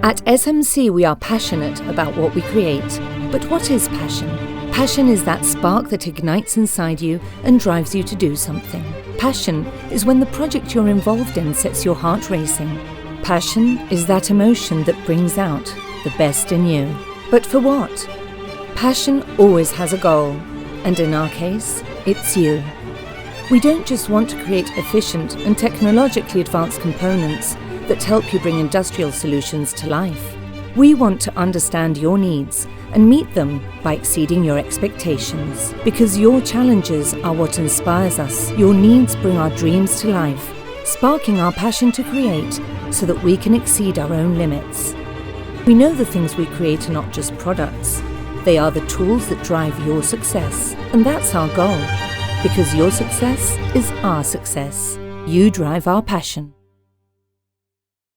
At SMC, we are passionate about what we create. But what is passion? Passion is that spark that ignites inside you and drives you to do something. Passion is when the project you're involved in sets your heart racing. Passion is that emotion that brings out the best in you. But for what? Passion always has a goal, and in our case, it's you. We don't just want to create efficient and technologically advanced components that help you bring industrial solutions to life. We want to understand your needs and meet them by exceeding your expectations. Because your challenges are what inspires us. Your needs bring our dreams to life, sparking our passion to create so that we can exceed our own limits. We know the things we create are not just products. They are the tools that drive your success. And that's our goal. Because your success is our success. You drive our passion.